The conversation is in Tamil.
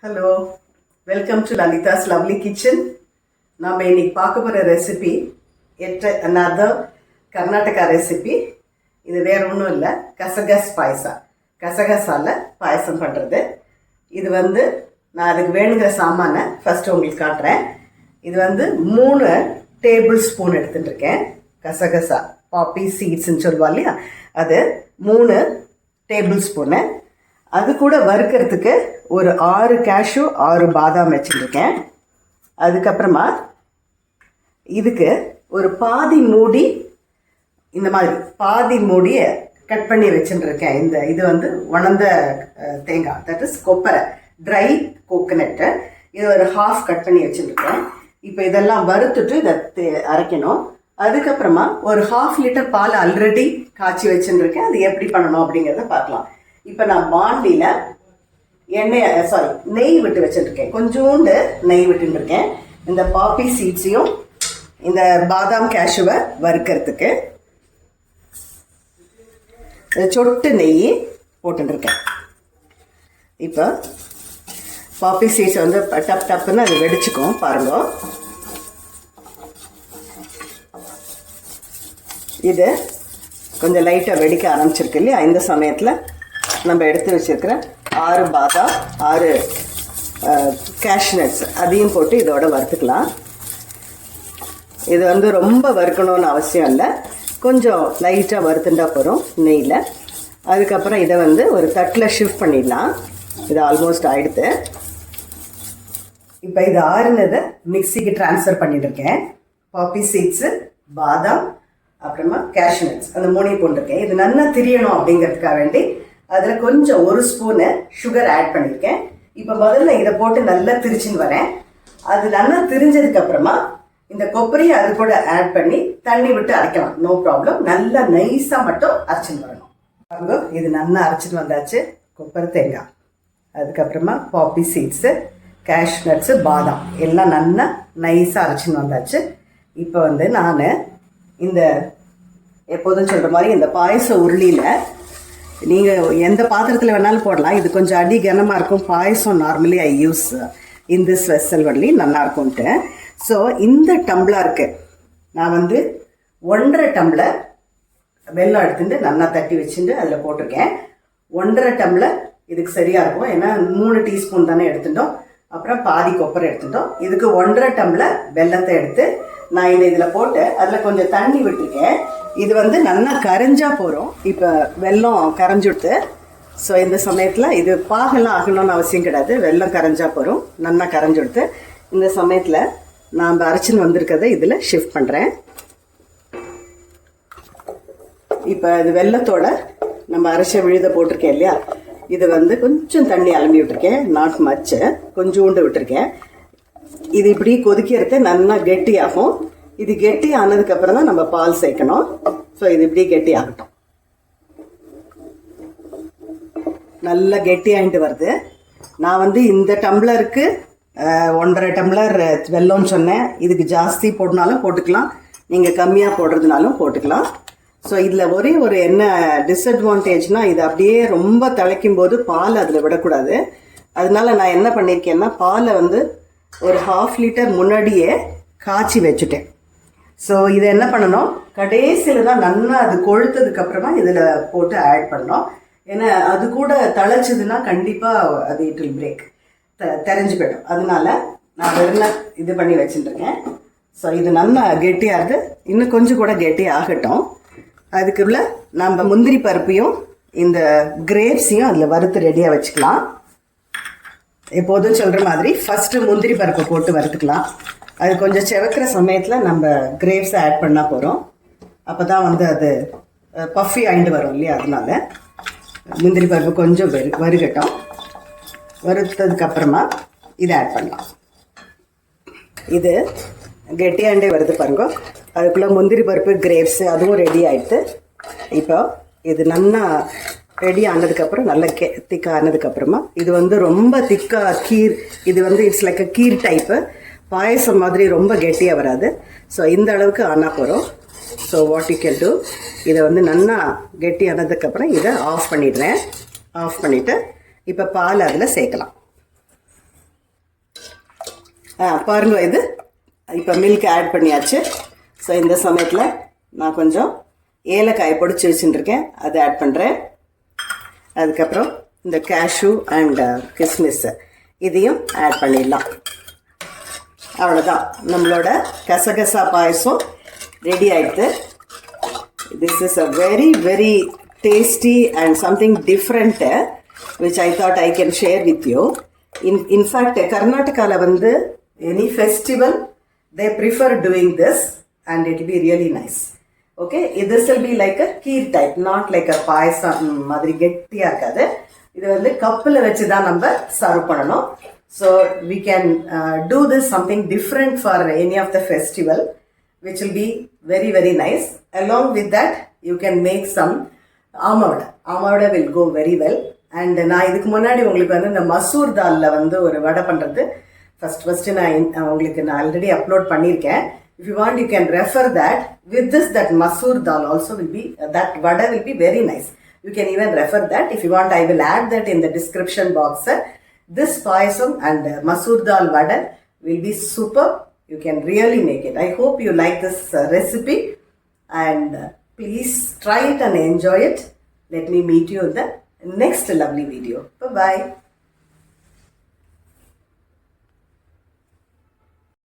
Hello, welcome to Lalitha's lovely kitchen. நாம் இன்னைக்கு பார்க்க போகிற ரெசிபி another கர்நாடகா ரெசிபி. இது வேற ஒன்றும் இல்லை, கசகஸ் பாயசம். கசகசால பாயசம் பண்ணுறது. இது நான் அதுக்கு வேணுங்கிற சாமானை ஃபஸ்ட்டு உங்களுக்கு காட்டுறேன். இது 3 டேபிள் ஸ்பூன் எடுத்துட்டு இருக்கேன். கசகசா பாப்பி சீட்ஸ்ன்னு சொல்லுவா இல்லையா, அது 3 டேபிள் ஸ்பூனு. அது கூட வறுக்கிறதுக்கு ஒரு 6 கேஷ்யூ 6 பாதாம் வச்சுருக்கேன். அதுக்கப்புறமா இதுக்கு ஒரு பாதி மூடி, இந்த மாதிரி பாதி மூடியை கட் பண்ணி வச்சுருக்கேன். இது உணர்ந்த தேங்காய், தட் இஸ் கொப்பரை, ட்ரை கோகனட்டு. இது ஒரு ஹாஃப் கட் பண்ணி வச்சுருக்கேன். இப்போ இதெல்லாம் வறுத்துட்டு இதை அரைக்கணும். அதுக்கப்புறமா ஒரு 1/2 லிட்டர் பால் ஆல்ரெடி காய்ச்சி வச்சுருக்கேன். அது எப்படி பண்ணணும் அப்படிங்கிறத பார்க்கலாம். இப்போ நான் பாண்டியில் நெய் விட்டு வச்சுருக்கேன். கொஞ்சோண்டு நெய் விட்டுருக்கேன் இந்த பாப்பி சீட்ஸையும் இந்த பாதாம் கேஷ்யூவை வறுக்கிறதுக்கு. சொட்டு நெய் போட்டுருக்கேன். இப்போ பாப்பி சீட்ஸ் டப் டப்புன்னு அது வெடிச்சுக்கும் பாருங்க. இது கொஞ்சம் லைட்டாக வெடிக்க ஆரம்பிச்சிருக்கு இல்லையா, இந்த சமயத்தில் நம்ம எடுத்து வச்சுருக்கிற 6 பாதாம் 6 கேஷ்நட்ஸ் அதையும் போட்டு இதோட வறுத்துக்கலாம். இது ரொம்ப வறுக்கணும்னு அவசியம் இல்லை, கொஞ்சம் லைட்டாக வறுத்துட்டா போகிறோம் நெய்யில். அதுக்கப்புறம் இதை ஒரு தட்டில் ஷிஃப்ட் பண்ணிடலாம். இது ஆல்மோஸ்ட் ஆகிடுது. இப்போ இது ஆறுனதை மிக்சிக்கு ட்ரான்ஸ்ஃபர் பண்ணிட்டுருக்கேன். பாப்பி சீட்ஸு, பாதாம், அப்புறமா கேஷ்நட்ஸ், அந்த 3 போட்டிருக்கேன். இது நல்லா திரியணும் அப்படிங்கிறதுக்காக வேண்டி அதில் கொஞ்சம் 1 ஸ்பூனு சுகர் ஆட் பண்ணியிருக்கேன். இப்போ முதல்ல இதை போட்டு நல்லா திரிச்சுன்னு வரேன். அது நல்லா திரிஞ்சதுக்கப்புறமா இந்த கொப்பரையை அது கூட ஆட் பண்ணி தண்ணி விட்டு அரைக்கலாம், நோ ப்ராப்ளம். நல்லா நைஸாக மட்டும் அரைச்சின்னு வரணும். பாருங்க, இது நல்லா அரைச்சிட்டு வந்தாச்சு. கொப்பரை தேங்காய், அதுக்கப்புறமா பாப்பி சீட்ஸு, கேஷ்நட்ஸு, பாதாம் எல்லாம் நல்லா நைஸாக அரைச்சின்னு வந்தாச்சு. இப்போ நான் இந்த எப்போதும் சொல்கிற மாதிரி இந்த பாயச உருளியில் நீங்கள் எந்த பாத்திரத்தில் வேணாலும் போடலாம். இது கொஞ்சம் அடி கனமாக இருக்கும். Payasam normally I use in this vessel only, நல்லாயிருக்கும்ட்டு. ஸோ இந்த டம்ளருக்கு நான் 1.5 டம்ளர் வெல்லம் எடுத்துட்டு நல்லா தட்டி வச்சுட்டு அதில் போட்டிருக்கேன். 1.5 டம்ளர் இதுக்கு சரியாக இருக்கும். ஏன்னா 3 டீஸ்பூன் தானே எடுத்துட்டோம். அப்புறம் பாதி கொப்பரை எடுத்துட்டோம். இதுக்கு 1.5 டம்ளர் வெல்லத்தை எடுத்து நான் இதில் போட்டு அதில் கொஞ்சம் தண்ணி விட்டுருக்கேன். இது நல்லா கரைஞ்சா போகிறோம். இப்போ வெல்லம் கரைஞ்சுடுத்து. ஸோ இந்த சமயத்தில் இது பாகெல்லாம் ஆகணும்னு அவசியம் கிடையாது, வெல்லம் கரைஞ்சா போகிறோம். நல்லா கரைஞ்சுடுத்து. இந்த சமயத்தில் நான் அரைச்சின்னு வந்திருக்கிறத இதில் ஷிஃப்ட் பண்ணுறேன். இப்போ இது வெல்லத்தோட நம்ம அரைச்ச விழுத போட்டிருக்கேன் இல்லையா, இது கொஞ்சம் தண்ணி அலம்பி விட்டுருக்கேன், நாட் மச்சு, கொஞ்சோண்டு விட்டுருக்கேன். இது இப்படி கொதிக்கிறது நல்லா கெட்டியாகும். இது கெட்டி ஆனதுக்கப்புறம் தான் நம்ம பால் சேர்க்கணும். ஸோ இது இப்படி கெட்டி ஆகட்டும். நல்லா கெட்டி ஆகிட்டு வருது. நான் இந்த டம்ளருக்கு 1.5 டம்ளர் வெல்லம்னு சொன்னேன். இதுக்கு ஜாஸ்தி போடனாலும் போட்டுக்கலாம், நீங்கள் கம்மியாக போடுறதுனாலும் போட்டுக்கலாம். ஸோ இதில் ஒரே ஒரு என்ன டிஸ்அட்வான்டேஜ்னால், இது அப்படியே ரொம்ப திளைக்கும் போது பால் அதில் விடக்கூடாது. அதனால நான் என்ன பண்ணியிருக்கேன்னா, பாலை ஒரு 1/2 லிட்டர் முன்னாடியே காய்ச்சி வச்சுட்டேன். ஸோ இதை என்ன பண்ணணும், கடைசியில் தான் நல்லா அது கொழுத்ததுக்கப்புறமா இதில் போட்டு ஆட் பண்ணோம். ஏன்னா அது கூட தழைச்சதுன்னா கண்டிப்பாக அது இட் வில் பிரேக், தெரிஞ்சு போய்டும். அதனால நான் வெறும் இது பண்ணி வச்சுட்டுருக்கேன். ஸோ இது நல்லா கெட்டியாக இருக்குது. இன்னும் கொஞ்சம் கூட கெட்டி ஆகட்டும். அதுக்குள்ள நம்ம முந்திரி பருப்பையும் இந்த கிரேப்ஸையும் அதில் வறுத்து ரெடியாக வச்சுக்கலாம். எப்போதும் சொல்கிற மாதிரி ஃபஸ்ட்டு முந்திரி பருப்பை போட்டு வறுத்துக்கலாம். அது கொஞ்சம் செவக்கிற சமயத்தில் நம்ம கிரேப்ஸை ஆட் பண்ணால் போகிறோம். அப்போ தான் அது பஃபி ஆகிட்டு வரும் இல்லையா, அதனால முந்திரி பருப்பு கொஞ்சம் வறுகட்டும். வறுத்ததுக்கப்புறமா இதை ஆட் பண்ணலாம். இது கெட்டியாண்டே வருது பாருங்க. அதுக்குள்ளே முந்திரி பருப்பு, கிரேப்ஸு அதுவும் ரெடி ஆகிடுது. இப்போ இது நல்லா ரெடி ஆனதுக்கப்புறம் நல்லா திக்காக ஆனதுக்கப்புறமா இது ரொம்ப திக்காக கீர், இது it's like a kheer type. Payasam மாதிரி ரொம்ப கெட்டியாக வராது. ஸோ இந்த அளவுக்கு ஆனால் போகிறோம். So what you can do, இதை நல்லா கெட்டி ஆனதுக்கப்புறம் இதை ஆஃப் பண்ணிடுறேன். ஆஃப் பண்ணிவிட்டு இப்போ பால் அதில் சேர்க்கலாம். பாருங்க, இது இப்போ மில்க் ஆட் பண்ணியாச்சு. ஸோ இந்த சமயத்தில் நான் கொஞ்சம் ஏலக்காயை பொடிச்சு வச்சுட்டுருக்கேன், அதை ஆட் பண்ணுறேன். அதுக்கப்புறம் இந்த கேஷ்யூ அண்ட் கிஸ்மிஸ் இதையும் ஆட் பண்ணிடலாம். அவ்வளோதான், நம்மளோட கசகசா பாயசம் ரெடி ஆகிடுது. This is a very very tasty and something different which I thought I can share with you. In fact, Karnataka வந்து any festival they prefer doing this and it will be really nice. Okay, this will be like a kheer type, not like a payasam மாதிரி கெட்டியா இருக்காது. இது வந்து கப்பில் வச்சு தான் நம்ம சர்வ் பண்ணணும். So we can do this something different for any of the festival which will be very very nice. Along with that you can make some ஆமாவோட will go very well. And நான் இதுக்கு முன்னாடி உங்களுக்கு வந்து இந்த மசூர் தாலில் வந்து ஒரு வடை பண்ணுறது ஃபஸ்ட்டு நான் உங்களுக்கு ஆல்ரெடி அப்லோட் பண்ணியிருக்கேன். If you want you can refer that. With this that masoor dal also will be, that vada will be very nice. You can even refer that. If you want I will add that in the description box. This payasam and masoor dal vada will be super. You can really make it. I hope you like this recipe and please try it and enjoy it. Let me meet you in the next lovely video. Bye-bye.